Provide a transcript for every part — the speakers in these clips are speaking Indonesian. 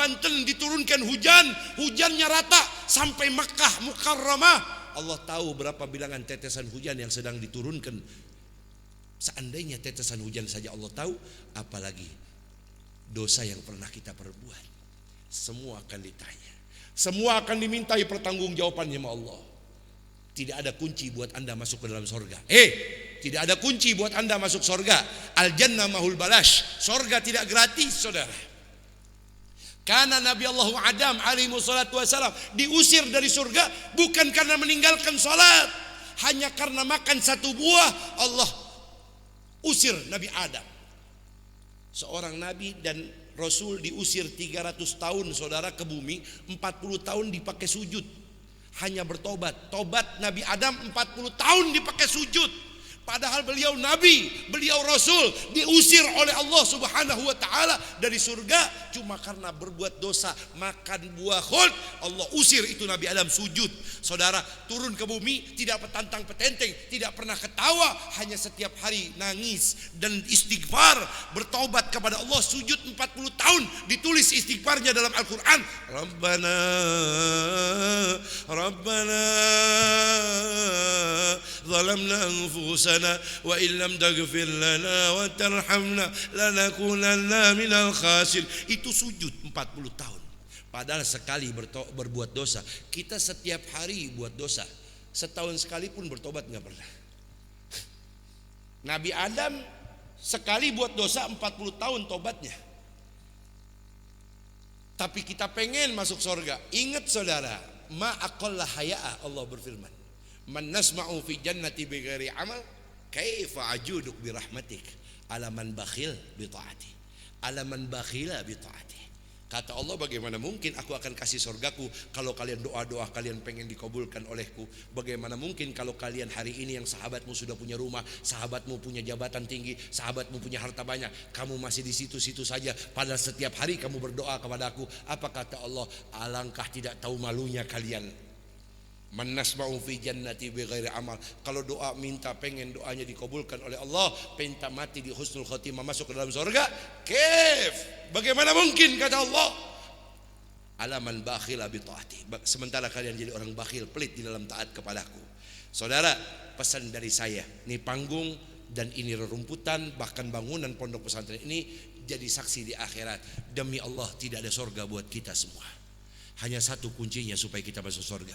Banten diturunkan hujan, hujannya rata sampai Makkah Mukarramah. Allah tahu berapa bilangan tetesan hujan yang sedang diturunkan. Seandainya tetesan hujan saja Allah tahu, apalagi dosa yang pernah kita perbuat. Semua akan ditanya, semua akan dimintai pertanggungjawabannya sama Allah. Tidak ada kunci buat Anda masuk ke dalam sorga. Tidak ada kunci buat Anda masuk sorga. Al-jannah mahul balash. Sorga tidak gratis, saudara. Karena Nabi Allah Adam alaihi wassalatu wassalam diusir dari surga bukan karena meninggalkan salat, hanya karena makan satu buah. Allah usir Nabi Adam. Seorang nabi dan rasul diusir 300 tahun, saudara, ke bumi. 40 tahun dipakai sujud, hanya bertobat. Tobat Nabi Adam 40 tahun dipakai sujud. Padahal beliau nabi, beliau rasul, diusir oleh Allah Subhanahu wa taala dari surga cuma karena berbuat dosa, makan buah khuld. Allah usir itu Nabi Adam sujud. Saudara, turun ke bumi tidak petantang petenteng, tidak pernah ketawa, hanya setiap hari nangis dan istighfar, bertobat kepada Allah, sujud 40 tahun, ditulis istighfarnya dalam Al-Qur'an. Rabbana zalamna anfusana wa illam taghfir lana wa tarhamna lanakunanna minal khasir. Itu sujud 40 tahun. Padahal sekali berbuat dosa. Kita setiap hari buat dosa. Setahun sekali pun bertobat enggak pernah. Nabi Adam sekali buat dosa 40 tahun tobatnya. Tapi kita pengen masuk surga. Ingat saudara, ma aqalla haya'a, Allah berfirman, man nasma'u fi jannati bighairi amal kaifa ajuduk bi rahmatik ala man bakhil bi taati ala man bakhila bi taati. Kata Allah, bagaimana mungkin aku akan kasih surgaku kalau kalian doa-doa kalian pengen dikabulkan olehku? Bagaimana mungkin kalau kalian hari ini yang sahabatmu sudah punya rumah, sahabatmu punya jabatan tinggi, sahabatmu punya harta banyak, kamu masih di situ-situ saja, padahal setiap hari kamu berdoa kepada aku. Apa kata Allah? Alangkah tidak tahu malunya kalian. Man nasma'u fi jannati bighairi amal. Kalau doa minta pengen doanya dikabulkan oleh Allah, minta mati di husnul khotimah masuk ke dalam surga, bagaimana mungkin, kata Allah, alaman bakhila bi taati, sementara kalian jadi orang bakhil, pelit di dalam taat kepadaku. Saudara, pesan dari saya, ini panggung dan ini rerumputan, bahkan bangunan pondok pesantren ini jadi saksi di akhirat. Demi Allah tidak ada surga buat kita semua. Hanya satu kuncinya supaya kita masuk surga.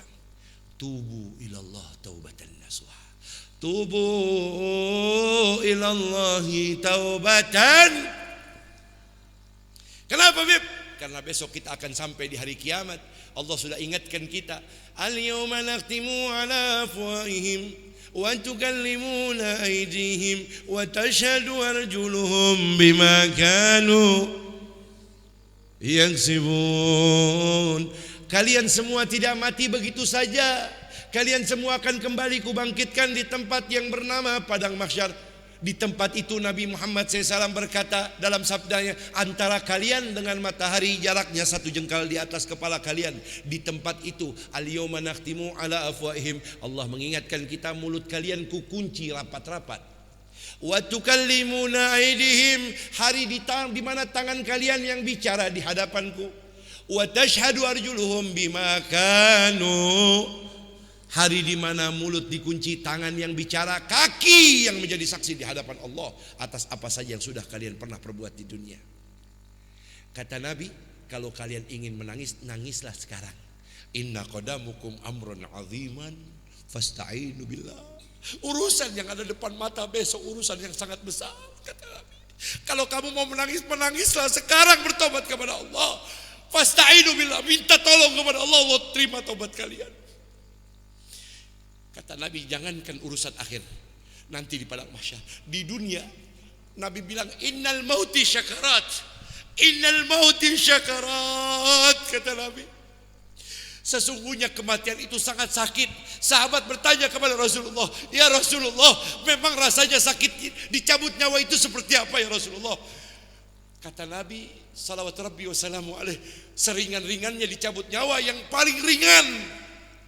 Tubu ilallah taubatan nasuha. Tubu ilallahi taubatan. Kenapa, Bib? Karena besok kita akan sampai di hari kiamat. Allah sudah ingatkan kita, al-yawma nakhtimu ala afwahihim wa tukallimuna aydihim wa tashhadu arjuluhum bima kanu yaksibun. Kalian semua tidak mati begitu saja. Kalian semua akan kembali kubangkitkan di tempat yang bernama Padang Mahsyar. Di tempat itu Nabi Muhammad SAW berkata dalam sabdanya, antara kalian dengan matahari jaraknya 1 jengkal di atas kepala kalian. Di tempat itu, al-yawma nakhtimu ala afwahihim, Allah mengingatkan kita, mulut kalian kukunci rapat-rapat. Wa tukallimuna aydihim, hari di mana tangan kalian yang bicara di hadapanku. Wa tashhadu arjuluhum bima kanu, hari di mana mulut dikunci, tangan yang bicara, kaki yang menjadi saksi di hadapan Allah atas apa saja yang sudah kalian pernah perbuat di dunia. Kata Nabi, kalau kalian ingin menangis, nangislah sekarang. Inna qadamukum amrun aziman fasta'inu billah. Urusan yang ada depan mata besok urusan yang sangat besar, kata Nabi. Kalau kamu mau menangis, menangislah sekarang, bertobat kepada Allah. Fasta'inu billah, minta tolong kepada Allah, Allah terima tobat kalian. Kata Nabi, jangankan urusan akhir, nanti di padang mahsyar, di dunia Nabi bilang, innal mauti syakarat, innal mauti syakarat, kata Nabi. Sesungguhnya kematian itu sangat sakit. Sahabat bertanya kepada Rasulullah, ya Rasulullah, memang rasanya sakit, dicabut nyawa itu seperti apa ya Rasulullah? Kata Nabi salawatu rabbi wassalamu alaih, seringan-ringannya dicabut nyawa, yang paling ringan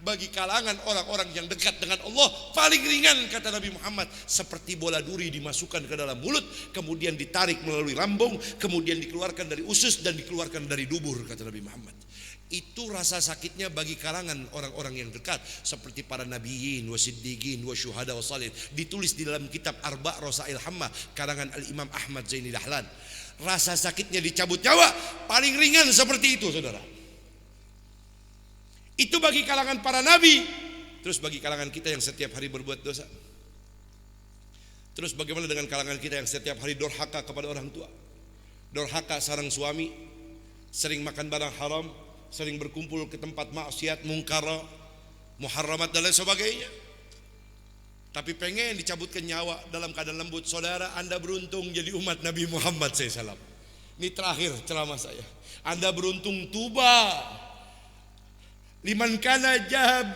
bagi kalangan orang-orang yang dekat dengan Allah paling ringan, kata Nabi Muhammad, seperti bola duri dimasukkan ke dalam mulut, kemudian ditarik melalui lambung, kemudian dikeluarkan dari usus dan dikeluarkan dari dubur, kata Nabi Muhammad. Itu rasa sakitnya bagi kalangan orang-orang yang dekat, seperti para nabiyin, wasiddiqin, wasyuhada, wasalih. Ditulis di dalam kitab Arba' Rasail Hamma karangan Al-Imam Ahmad Zaini Dahlan. Rasa sakitnya dicabut nyawa paling ringan seperti itu, saudara. Itu bagi kalangan para nabi. Terus bagi kalangan kita yang setiap hari berbuat dosa. Terus bagaimana dengan kalangan kita yang setiap hari durhaka kepada orang tua, durhaka sarang suami, sering makan barang haram, sering berkumpul ke tempat maksiat, mungkar, muharramat dan lain sebagainya. Tapi pengen dicabutkan nyawa dalam keadaan lembut. Saudara, Anda beruntung jadi umat Nabi Muhammad SAW. Ini terakhir ceramah saya. Anda beruntung tuba liman kana jahab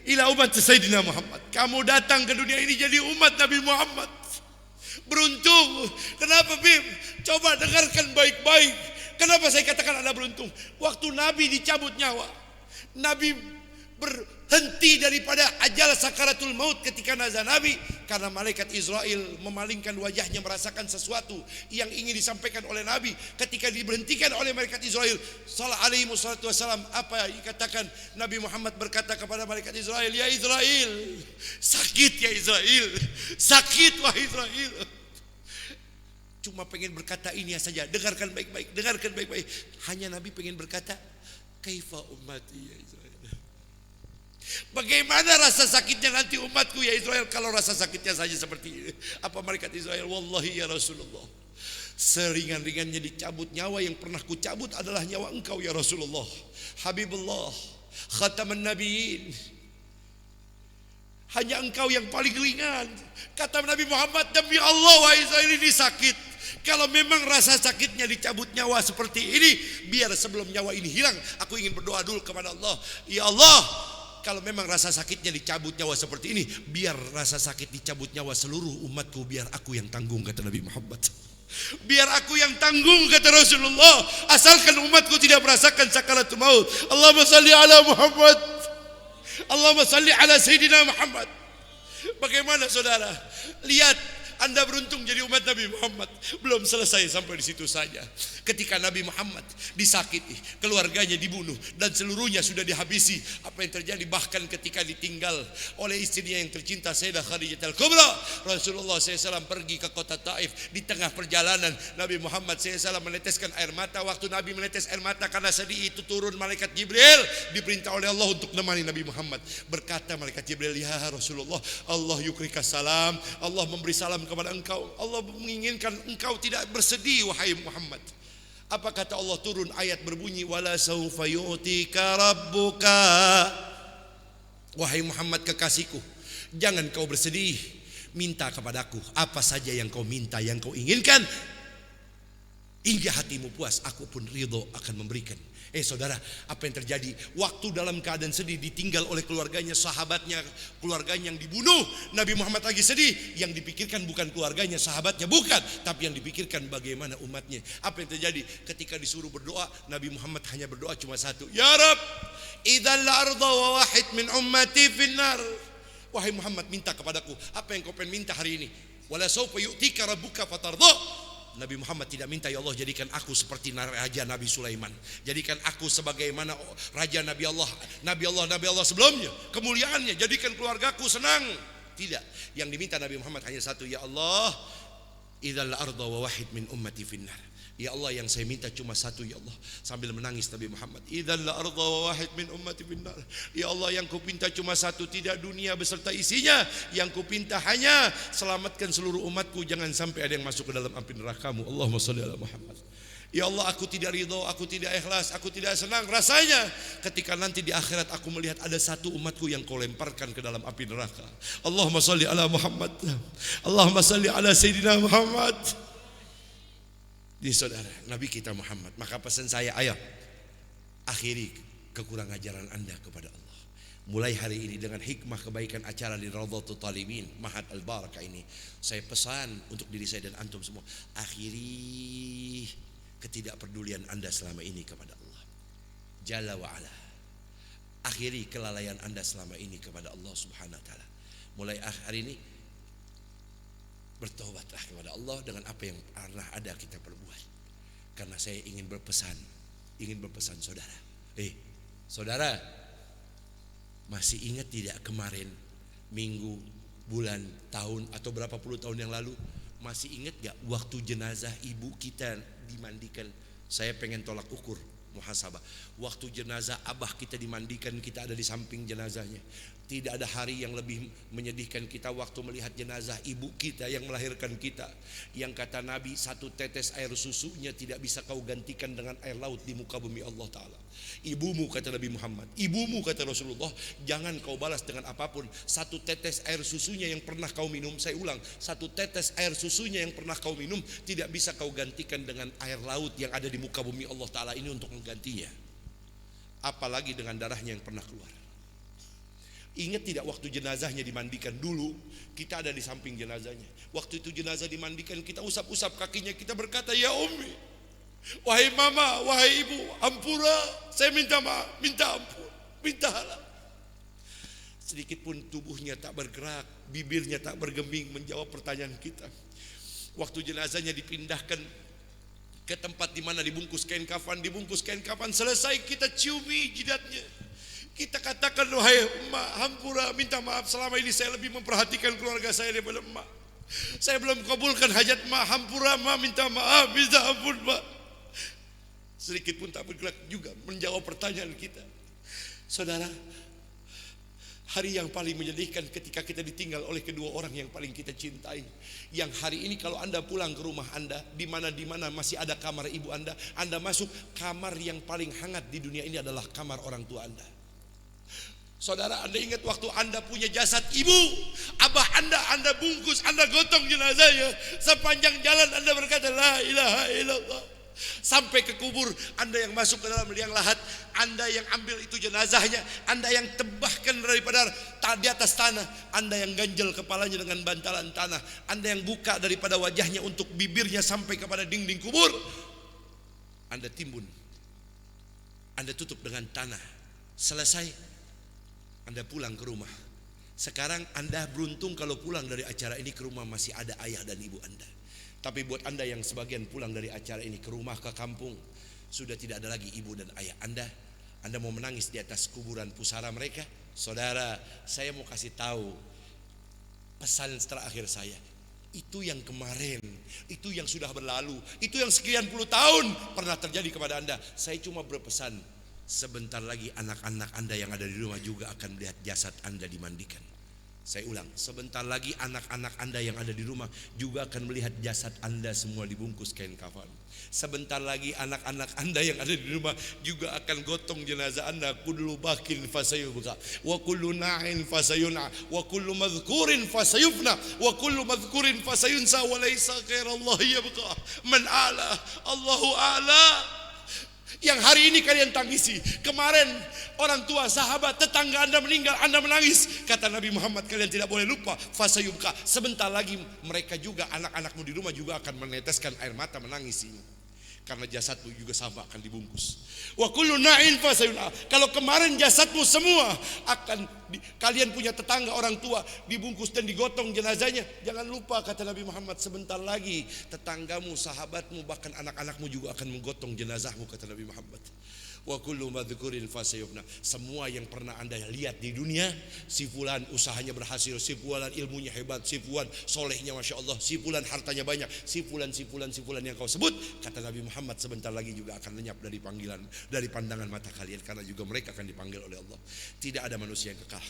ila umat Sayyidina Muhammad. Kamu datang ke dunia ini jadi umat Nabi Muhammad. Beruntung. Kenapa, Bim? Coba dengarkan baik-baik. Kenapa saya katakan Anda beruntung? Waktu Nabi dicabut nyawa, Nabi berhenti daripada ajal sakaratul maut ketika nazar Nabi, karena malaikat Israel memalingkan wajahnya merasakan sesuatu yang ingin disampaikan oleh Nabi. Ketika diberhentikan oleh malaikat Israel alaihi wassalatu wassalam, apa dikatakan? Nabi Muhammad berkata kepada malaikat Israel, ya Israel, sakit ya Israel, sakit wah Israel. Cuma pengen berkata ini saja. Dengarkan baik-baik, dengarkan baik-baik. Hanya Nabi pengen berkata, kaifa ummati ya Israel. Bagaimana rasa sakitnya nanti umatku ya Israel, kalau rasa sakitnya saja seperti ini. Apa malaikat Israel, wallahi ya Rasulullah, seringan-ringannya dicabut nyawa yang pernah kucabut adalah nyawa engkau ya Rasulullah, Habibullah, khataman nabiyyin. Hanya engkau yang paling ringan. Kata Nabi Muhammad, demi Allah wah Israel ini sakit. Kalau memang rasa sakitnya dicabut nyawa seperti ini, biar sebelum nyawa ini hilang, aku ingin berdoa dulu kepada Allah. Ya Allah, kalau memang rasa sakitnya dicabut nyawa seperti ini, biar rasa sakit dicabut nyawa seluruh umatku, biar aku yang tanggung, kata Nabi Muhammad. Biar aku yang tanggung, kata Rasulullah, asalkan umatku tidak merasakan sakaratul maut. Allahumma salli ala Muhammad, Allahumma salli ala Sayyidina Muhammad. Bagaimana saudara? Lihat, Anda beruntung jadi umat Nabi Muhammad. Belum selesai sampai di situ saja. Ketika Nabi Muhammad disakiti, keluarganya dibunuh, dan seluruhnya sudah dihabisi. Apa yang terjadi? Bahkan ketika ditinggal oleh istrinya yang tercinta Sayyidah Khadijah Al-Kubra, Rasulullah SAW pergi ke kota Taif. Di tengah perjalanan Nabi Muhammad SAW meneteskan air mata. Waktu Nabi menetes air mata karena sedih itu, turun malaikat Jibril, diperintah oleh Allah untuk menemani Nabi Muhammad. Berkata malaikat Jibril, ya Rasulullah, Allah yukrika salam, Allah memberi salam kepada engkau. Allah menginginkan engkau tidak bersedih wahai Muhammad. Apa kata Allah? Turun ayat berbunyi, wala saufa yu'tika rabbuka. Wahai Muhammad kekasihku, jangan kau bersedih, minta kepadaku apa saja yang kau minta, yang kau inginkan, hingga hatimu puas, aku pun ridho akan memberikan. Saudara, apa yang terjadi? Waktu dalam keadaan sedih, ditinggal oleh keluarganya, sahabatnya, keluarganya yang dibunuh. Nabi Muhammad lagi sedih. Yang dipikirkan bukan keluarganya, sahabatnya, bukan. Tapi yang dipikirkan bagaimana umatnya. Apa yang terjadi? Ketika disuruh berdoa, Nabi Muhammad hanya berdoa cuma satu. Ya Rab, idzal arda wa wahid min ummati finnar. Wahai Muhammad, minta kepadaku apa yang kau pengen minta hari ini. Wala sawfa yu'tika rabbuka fatardha. Nabi Muhammad tidak minta, ya Allah jadikan aku seperti Raja Nabi Sulaiman, jadikan aku sebagaimana Raja Nabi Allah sebelumnya, kemuliaannya, jadikan keluargaku senang. Tidak, yang diminta Nabi Muhammad hanya satu, ya Allah, idzal arda wa wahid min ummati finnar. Ya Allah, yang saya minta cuma satu ya Allah. Sambil menangis Nabi Muhammad, idzal arda wa wahid min ummati finnar. Ya Allah, yang ku pinta cuma satu, tidak dunia beserta isinya. Yang ku pinta hanya selamatkan seluruh umatku, jangan sampai ada yang masuk ke dalam api neraka-Mu. Allahumma shalli ala Muhammad. Ya Allah, aku tidak ridho, aku tidak ikhlas, aku tidak senang rasanya ketika nanti di akhirat aku melihat ada satu umatku yang kau lemparkan ke dalam api neraka. Allahumma shalli ala Muhammad, Allahumma shalli ala Sayyidina Muhammad. Di saudara, Nabi kita Muhammad. Maka pesan saya, ayo akhiri kekurang ajaran Anda kepada Allah. Mulai hari ini dengan hikmah kebaikan acara di Raudhatul Talibin Mahat Al-Barakah ini, saya pesan untuk diri saya dan antum semua, akhiri ketidakpedulian Anda selama ini kepada Allah Jalla wa Ala. Akhiri kelalaian Anda selama ini kepada Allah Subhanahu wa taala. Mulai hari ini bertobatlah kepada Allah dengan apa yang pernah ada kita perbuat. Karena saya ingin berpesan saudara. Saudara, masih ingat tidak kemarin, minggu, bulan, tahun atau berapa puluh tahun yang lalu, masih ingat gak waktu jenazah ibu kita dimandikan? Saya pengen tolak ukur muhasabah. Waktu jenazah abah kita dimandikan, kita ada di samping jenazahnya. Tidak ada hari yang lebih menyedihkan kita waktu melihat jenazah ibu kita yang melahirkan kita, yang kata Nabi, satu tetes air susunya tidak bisa kau gantikan dengan air laut di muka bumi Allah Ta'ala. Ibumu, kata Nabi Muhammad, ibumu, kata Rasulullah, jangan kau balas dengan apapun. Satu tetes air susunya yang pernah kau minum, saya ulang, satu tetes air susunya yang pernah kau minum tidak bisa kau gantikan dengan air laut yang ada di muka bumi Allah Ta'ala ini untuk menggantinya. Apalagi dengan darahnya yang pernah keluar. Ingat tidak waktu jenazahnya dimandikan? Dulu kita ada di samping jenazahnya. Waktu itu jenazah dimandikan, kita usap-usap kakinya, kita berkata, ya Ummi, wahai mama, wahai ibu, ampura, saya minta maaf, minta ampun, minta halal. Sedikit pun tubuhnya tak bergerak, bibirnya tak bergeming menjawab pertanyaan kita. Waktu jenazahnya dipindahkan ke tempat di mana dibungkus kain kafan, selesai kita ciumi jidatnya. Kita katakan, wahai emak, hampura, minta maaf, selama ini saya lebih memperhatikan keluarga saya daripada emak. Saya belum kabulkan hajat emak, hampura emak, minta maaf, minta ampun emak. Sedikit pun tak bergerak juga menjawab pertanyaan kita. Saudara, hari yang paling menyedihkan ketika kita ditinggal oleh kedua orang yang paling kita cintai. Yang hari ini kalau Anda pulang ke rumah Anda, di mana masih ada kamar ibu Anda masuk, kamar yang paling hangat di dunia ini adalah kamar orang tua Anda. Saudara, Anda ingat waktu Anda punya jasad ibu, abah Anda bungkus, Anda gotong jenazahnya. Sepanjang jalan Anda berkata, la ilaha illallah. Sampai ke kubur, Anda yang masuk ke dalam liang lahat, Anda yang ambil itu jenazahnya, Anda yang tebahkan daripada di atas tanah, Anda yang ganjel kepalanya dengan bantalan tanah, Anda yang buka daripada wajahnya untuk bibirnya sampai kepada dinding kubur, Anda timbun, Anda tutup dengan tanah. Selesai, Anda pulang ke rumah. Sekarang Anda beruntung kalau pulang dari acara ini ke rumah masih ada ayah dan ibu Anda. Tapi buat Anda yang sebagian pulang dari acara ini ke rumah, ke kampung, sudah tidak ada lagi ibu dan ayah Anda. Anda mau menangis di atas kuburan pusara mereka. Saudara, saya mau kasih tahu pesan terakhir saya. Itu yang kemarin, itu yang sudah berlalu, itu yang sekian puluh tahun pernah terjadi kepada Anda. Saya cuma berpesan, sebentar lagi anak-anak Anda yang ada di rumah juga akan melihat jasad Anda dimandikan. Saya ulang, sebentar lagi anak-anak Anda yang ada di rumah juga akan melihat jasad Anda semua dibungkus kain kafan. Sebentar lagi anak-anak Anda yang ada di rumah juga akan gotong jenazah Anda. Kullu bakin fasayubqa, wa kullu na'in fasayun'a, wa kullu madhkurin fasayufna, wa kullu madhkurin fasayunsa, wa laysa ghairallahi yabqa. Man a'la, Allahu a'la. Yang hari ini kalian tangisi, kemarin orang tua, sahabat, tetangga Anda meninggal, Anda menangis. Kata Nabi Muhammad, kalian tidak boleh lupa, fasayubqa, sebentar lagi mereka juga, anak-anakmu di rumah juga akan meneteskan air mata menangisimu. Karena jasadmu juga sama akan dibungkus. Wa kullu na'in fasayun'a. Kalau kemarin jasadmu semua akan kalian punya tetangga, orang tua dibungkus dan digotong jenazahnya, jangan lupa kata Nabi Muhammad, sebentar lagi tetanggamu, sahabatmu, bahkan anak-anakmu juga akan menggotong jenazahmu, kata Nabi Muhammad. Wa kullu madhkurin fasayufna. Semua yang pernah Anda lihat di dunia, si fulan usahanya berhasil, si fulan ilmunya hebat, si fulan solehnya masya Allah, si fulan hartanya banyak, si fulan yang kau sebut, kata Nabi Muhammad, sebentar lagi juga akan lenyap dari panggilan, dari pandangan mata kalian, karena juga mereka akan dipanggil oleh Allah. Tidak ada manusia yang kekal,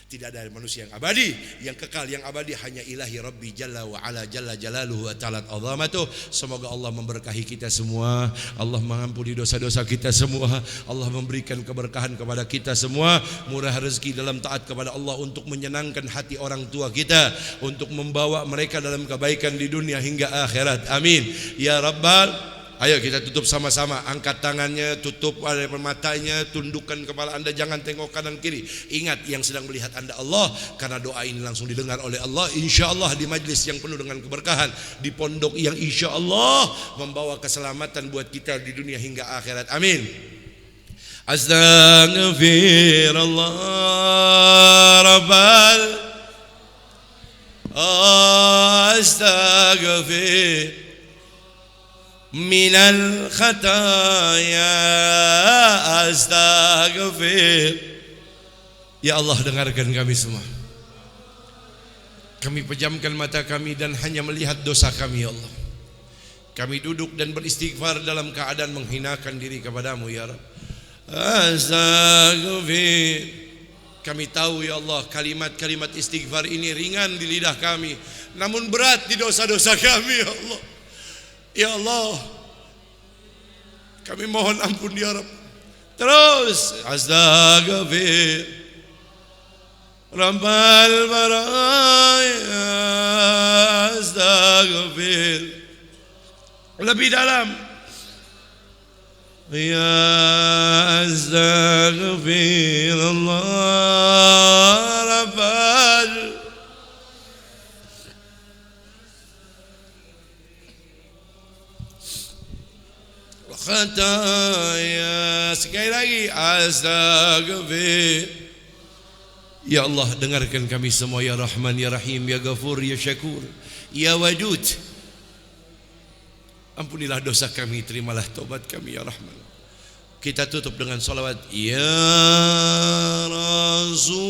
tidak ada manusia yang abadi. Yang kekal, yang abadi hanya ilahi Rabbi Jalla wa ala Jalla Jalaluhu wa ta'ala azamatuh. Semoga Allah memberkahi kita semua, Allah mengampuni dosa-dosa kita semua, Allah memberikan keberkahan kepada kita semua, murah rezeki dalam taat kepada Allah, untuk menyenangkan hati orang tua kita, untuk membawa mereka dalam kebaikan di dunia hingga akhirat. Amin ya Rabbal. Ayo kita tutup sama-sama, angkat tangannya, tutup matanya, tundukkan kepala Anda, jangan tengok kanan kiri. Ingat yang sedang melihat Anda Allah, karena doa ini langsung didengar oleh Allah. Insya Allah di majlis yang penuh dengan keberkahan, di pondok yang insya Allah membawa keselamatan buat kita di dunia hingga akhirat. Amin. Astaghfirullah Rabbal Astaghfir minal khataya Astaghfir. Ya Allah, dengarkan kami semua. Kami pejamkan mata kami dan hanya melihat dosa kami, ya Allah. Kami duduk dan beristighfar dalam keadaan menghinakan diri kepadamu, ya Rabb. Astaghfir. Kami tahu, ya Allah, kalimat-kalimat istighfar ini ringan di lidah kami, namun berat di dosa-dosa kami, ya Allah. Ya Allah, kami mohon ampun, ya Rabb. Terus astaghfir Rabbal baraya, astaghfir. Lebih dalam, ya astaghfirullah Rabbal khataya. Sekali lagi, astaghfir. Ya Allah, dengarkan kami semua, ya Rahman, ya Rahim, ya Ghafur, ya Syakur, ya Wadud. Ampunilah dosa kami, terimalah taubat kami, ya Rahman. Kita tutup dengan salawat. Ya Rasulullah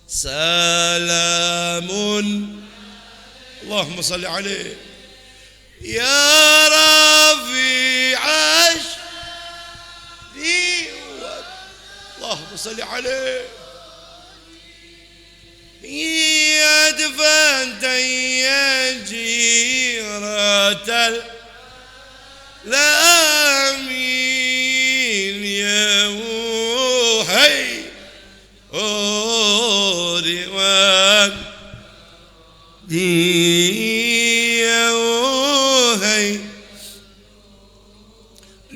salamun Allahumma salli alaihi. Ya Rafi'ash diwat Allahumma salli alaihi. يدفن جيرة الأمين يا وحي أوريوان يا وحي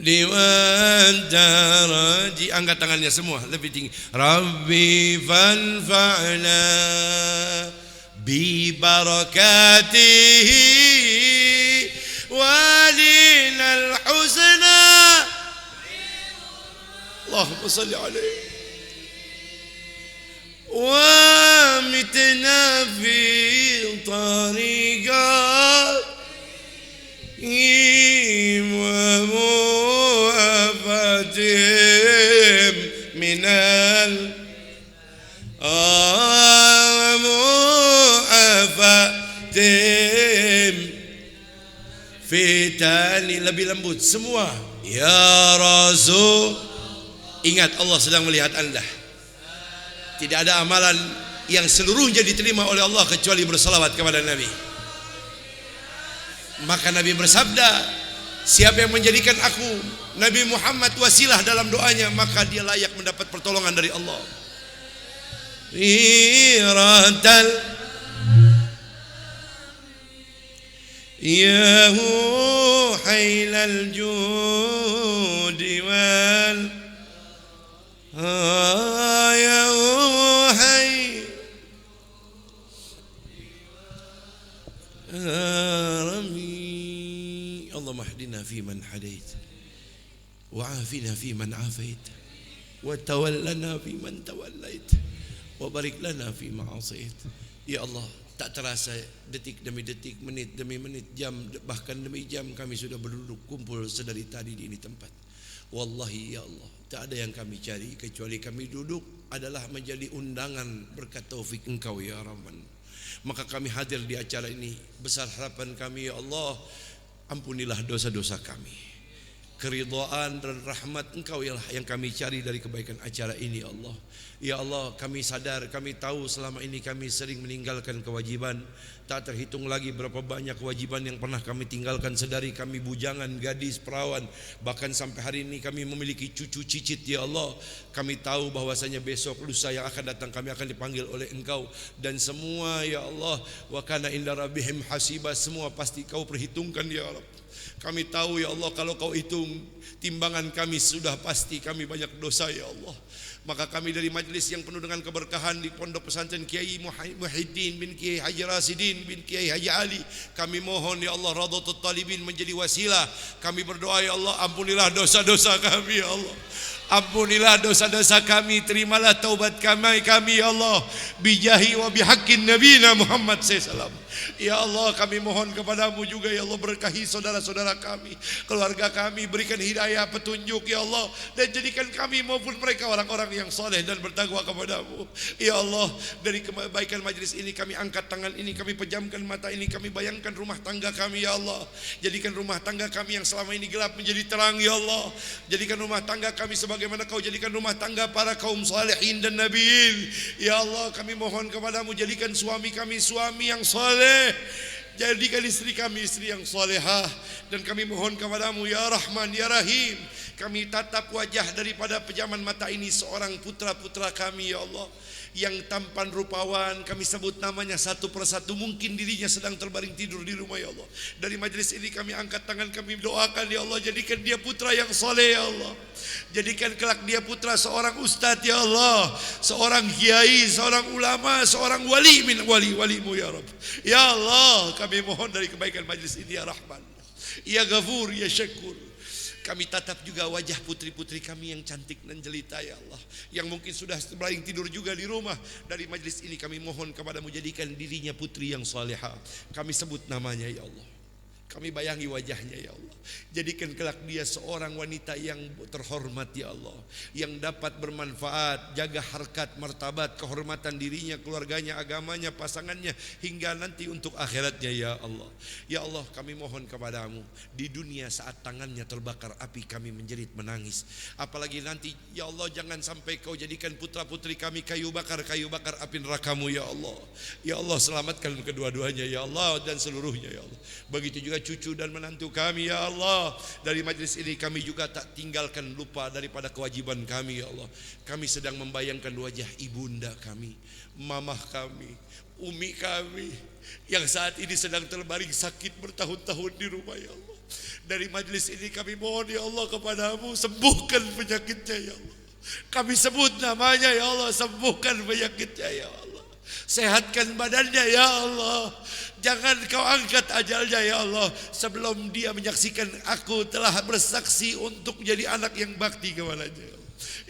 Liwan daraji. Angkat tangannya semua lebih tinggi. Rabbi fanfa'na bi barakatihi walinal husna. Allahumma salli alaihi. Wa mitna fi tariqat وموافاتهم من وموافاتهم fitani. Lebih lembut semua. Ya Rasul. Ingat, Allah sedang melihat anda. Tidak ada amalan yang seluruhnya diterima oleh Allah kecuali bersalawat kepada Nabi. Maka Nabi bersabda, siapa yang menjadikan aku Nabi Muhammad wasilah dalam doanya, maka dia layak mendapat pertolongan dari Allah. Iratal yahu hailal judi wal yahu hay اهدنا فيمن هديت وعافنا فيمن عافيت وتولنا فيمن توليت وبارك لنا فيما عصيت. Ya Allah, tak terasa detik demi detik, menit demi menit, jam bahkan demi jam kami sudah berduduk kumpul sedari tadi di ini tempat. Wallahi ya Allah, tak ada yang kami cari kecuali kami duduk adalah menjadi undangan berkat taufik Engkau ya Rahman. Maka kami hadir di acara ini, besar harapan kami ya Allah, ampunilah dosa-dosa kami. Keridhaan dan rahmat Engkau yang kami cari dari kebaikan acara ini ya Allah. Ya Allah, kami sadar, kami tahu selama ini kami sering meninggalkan kewajiban. Tak terhitung lagi berapa banyak kewajiban yang pernah kami tinggalkan sedari kami bujangan, gadis, perawan. Bahkan sampai hari ini kami memiliki cucu cicit ya Allah. Kami tahu bahwasanya besok lusa yang akan datang kami akan dipanggil oleh Engkau. Dan semua ya Allah, wa kana inda rabbihim hasiba, semua pasti Kau perhitungkan ya Allah. Kami tahu ya Allah, kalau Kau hitung timbangan kami sudah pasti kami banyak dosa ya Allah. Maka kami dari majlis yang penuh dengan keberkahan di Pondok Pesantren Kiai Muhyiddin bin Kiai Haji Rasidin bin Kiai Haji Ali, kami mohon ya Allah Radhatul Talibin menjadi wasilah. Kami berdoa ya Allah, ampunilah dosa-dosa kami ya Allah. Ampunilah dosa-dosa kami, terimalah taubat kami ya Allah, bijahi wa bihaqqin nabiyina Muhammad sallallahu. Ya Allah, kami mohon kepadamu juga ya Allah, berkahi saudara-saudara kami, keluarga kami, berikan hidayah petunjuk ya Allah, dan jadikan kami maupun mereka orang-orang yang soleh dan bertakwa kepadamu ya Allah. Dari kebaikan majlis ini kami angkat tangan ini, kami pejamkan mata ini, kami bayangkan rumah tangga kami ya Allah. Jadikan rumah tangga kami yang selama ini gelap menjadi terang ya Allah. Jadikan rumah tangga kami sebagaimana Kau jadikan rumah tangga para kaum salihin dan nabiin ya Allah. Kami mohon kepadamu, jadikan suami kami suami yang soleh, jadikan istri kami istri yang solehah. Dan kami mohon kepadamu ya Rahman ya Rahim, kami tatap wajah daripada pejaman mata ini seorang putra-putra kami ya Allah, yang tampan rupawan, kami sebut namanya satu persatu, mungkin dirinya sedang terbaring tidur di rumah ya Allah. Dari majlis ini kami angkat tangan, kami doakan ya Allah, jadikan dia putra yang soleh ya Allah. Jadikan kelak dia putra seorang ustadz ya Allah, seorang kiai, seorang ulama, seorang wali min wali-walimu ya Rabb. Ya Allah, kami mohon dari kebaikan majlis ini ya Rahman, ya Ghafur, ya Syakur. Kami tatap juga wajah putri-putri kami yang cantik dan jelita ya Allah, yang mungkin sudah terbaring tidur juga di rumah. Dari majlis ini kami mohon kepadamu, jadikan dirinya putri yang salihah. Kami sebut namanya ya Allah, kami bayangi wajahnya ya Allah. Jadikan kelak dia seorang wanita yang terhormat ya Allah, yang dapat bermanfaat, jaga harkat, martabat, kehormatan dirinya, keluarganya, agamanya, pasangannya, hingga nanti untuk akhiratnya ya Allah. Ya Allah, kami mohon kepadamu, di dunia saat tangannya terbakar api kami menjerit menangis, apalagi nanti ya Allah, jangan sampai Kau jadikan putra-putri kami kayu bakar api nerakamu ya Allah. Ya Allah, selamatkan kedua-duanya ya Allah, dan seluruhnya ya Allah. Begitu juga cucu dan menantu kami ya Allah. Dari majlis ini kami juga tak tinggalkan lupa daripada kewajiban kami ya Allah. Kami sedang membayangkan wajah ibunda kami, mamah kami, umi kami, yang saat ini sedang terbaring sakit bertahun-tahun di rumah ya Allah. Dari majlis ini kami mohon ya Allah kepadamu, sembuhkan penyakitnya ya Allah. Kami sebut namanya ya Allah, sembuhkan penyakitnya ya Allah. Sehatkan badannya ya Allah. Jangan Kau angkat ajalnya ya Allah sebelum dia menyaksikan aku telah bersaksi untuk menjadi anak yang bakti kepadanya.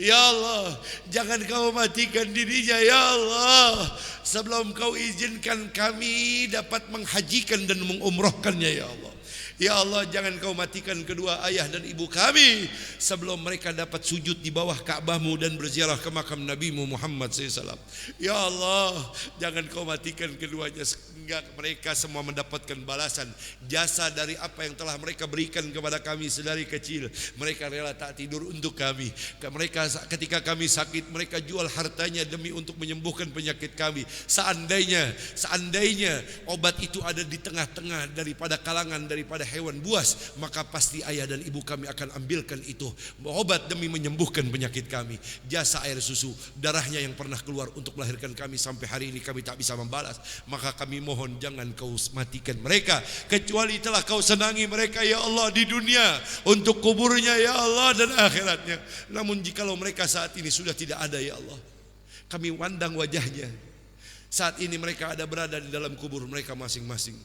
Ya Allah, jangan Kau matikan dirinya ya Allah sebelum Kau izinkan kami dapat menghajikan dan mengumrohkannya ya Allah. Ya Allah, jangan Kau matikan kedua ayah dan ibu kami sebelum mereka dapat sujud di bawah Ka'bahmu dan berziarah ke makam Nabimu Muhammad SAW. Ya Allah, jangan Kau matikan keduanya sehingga mereka semua mendapatkan balasan jasa dari apa yang telah mereka berikan kepada kami sedari kecil. Mereka rela tak tidur untuk kami. Mereka ketika kami sakit, mereka jual hartanya demi untuk menyembuhkan penyakit kami. Seandainya obat itu ada di tengah-tengah daripada kalangan daripada hewan buas, maka pasti ayah dan ibu kami akan ambilkan itu obat demi menyembuhkan penyakit kami. Jasa air susu, darahnya yang pernah keluar untuk melahirkan kami, sampai hari ini kami tak bisa membalas. Maka kami mohon jangan Kau matikan mereka, kecuali telah Kau senangi mereka ya Allah di dunia untuk kuburnya ya Allah dan akhiratnya. Namun jikalau mereka saat ini sudah tidak ada ya Allah, kami pandang wajahnya. Saat ini mereka ada berada di dalam kubur mereka masing-masing.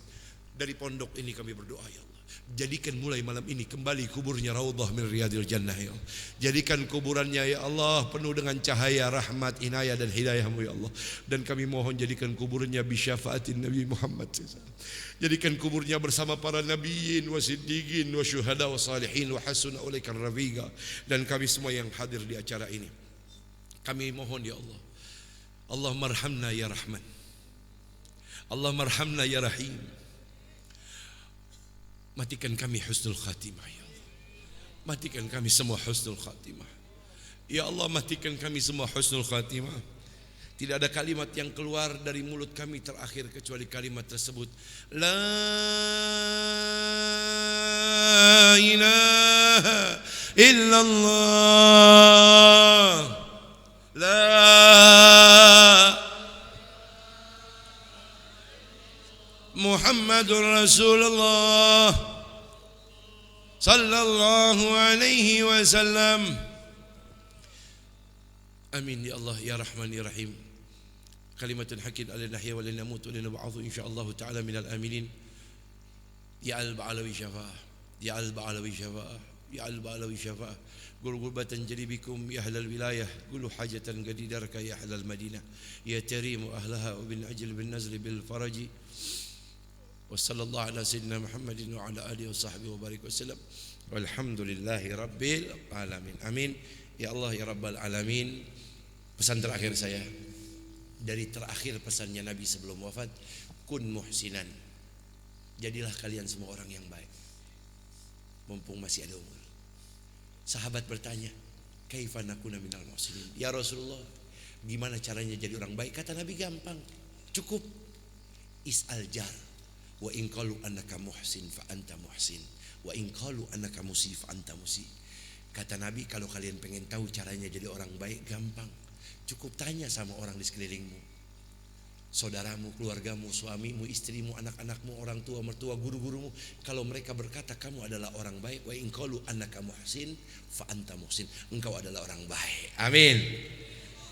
Dari pondok ini kami berdoa ya Allah, jadikan mulai malam ini kembali kuburnya raudhah min riyadil jannah ya Allah. Jadikan kuburannya ya Allah penuh dengan cahaya rahmat, inayah dan hidayahmu ya Allah. Dan kami mohon jadikan kuburnya bisyafaatin Nabi Muhammad SAW. Jadikan kuburnya bersama para nabiyin wa siddiqin wa syuhada wa salihin wa hasuna ulaika rafiqa. Dan kami semua yang hadir di acara ini, kami mohon ya Allah, Allahumma arhamna ya Rahman, Allahumma arhamna ya Rahim. Matikan kami husnul khatimah ya Allah. Matikan kami semua husnul khatimah ya Allah. Matikan kami semua husnul khatimah. Tidak ada kalimat yang keluar dari mulut kami terakhir kecuali kalimat tersebut, la ilaha illallah, la Muhammadur Rasulullah sallallahu alaihi wasallam. Amin ya Allah ya Rahman ya Rahim. Kalimatun haqqin ala nahya wa lana namut wa lana ba'athu insyaallah taala minal aminin. Ya al-ba'alawi syafa'ah, ya al-ba'alawi syafa'ah, ya al-ba'alawi syafa'ah. Qul gurbatan jadi bikum ya ahlal wilayah, qulu hajatan qadidarka ya ahlal madinah, ya tarimu ahlaha wa bin ajl bin nazli bil faraji. Wa sallallahu ala sayyidina Muhammadin wa ala alihi wa sahbihi wa barik wa sallam. Walhamdulillahi rabbil alamin. Amin. Ya Allah ya rabbal alamin. Pesan terakhir saya dari terakhir pesannya Nabi sebelum wafat, kun muhsinan. Jadilah kalian semua orang yang baik mumpung masih ada umur. Sahabat bertanya, kaifa nakuna minal muhsinin? Ya Rasulullah, gimana caranya jadi orang baik? Kata Nabi, gampang, cukup is'al jar. Wa in qalu annaka muhsin fa anta muhsin, wa in qalu annaka musi fa anta musi. Kata Nabi, kalau kalian pengen tahu caranya jadi orang baik, gampang, cukup tanya sama orang di sekelilingmu, saudaramu, keluargamu, suamimu, istrimu, anak-anakmu, orang tua, mertua, guru-gurumu. Kalau mereka berkata kamu adalah orang baik, wa in qalu annaka muhsin fa anta muhsin, engkau adalah orang baik. Amin.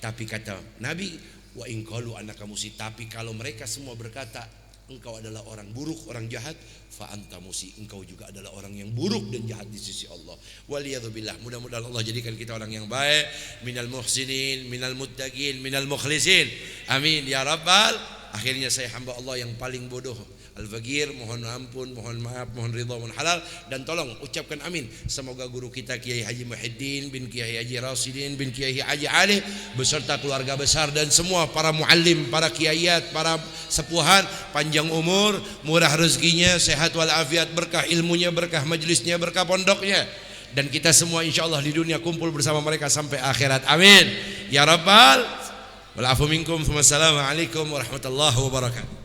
Tapi kata Nabi, wa in qalu annaka musi, tapi kalau mereka semua berkata engkau adalah orang buruk, orang jahat, fa anta musi, engkau juga adalah orang yang buruk dan jahat di sisi Allah. Waliyadzubillah. Mudah-mudahan Allah jadikan kita orang yang baik, minal muhsinin, minal muttaqin, minal mukhlisin. Amin ya rabbal. Akhirnya saya hamba Allah yang paling bodoh, Al-Faqir, mohon ampun, mohon maaf, mohon ridha, mohon halal, dan tolong ucapkan amin. Semoga guru kita Kiai Haji Muhyiddin bin Kiai Haji Rasidin bin Kiai Haji Ali beserta keluarga besar dan semua para muallim, para kiaiat, para sepuhan, panjang umur, murah rezekinya, sehat walafiat, berkah ilmunya, berkah majlisnya, berkah pondoknya, dan kita semua insyaallah di dunia kumpul bersama mereka sampai akhirat. Amin ya rabbal. Wal afu minkum. Wassalamualaikum warahmatullahi wabarakatuh.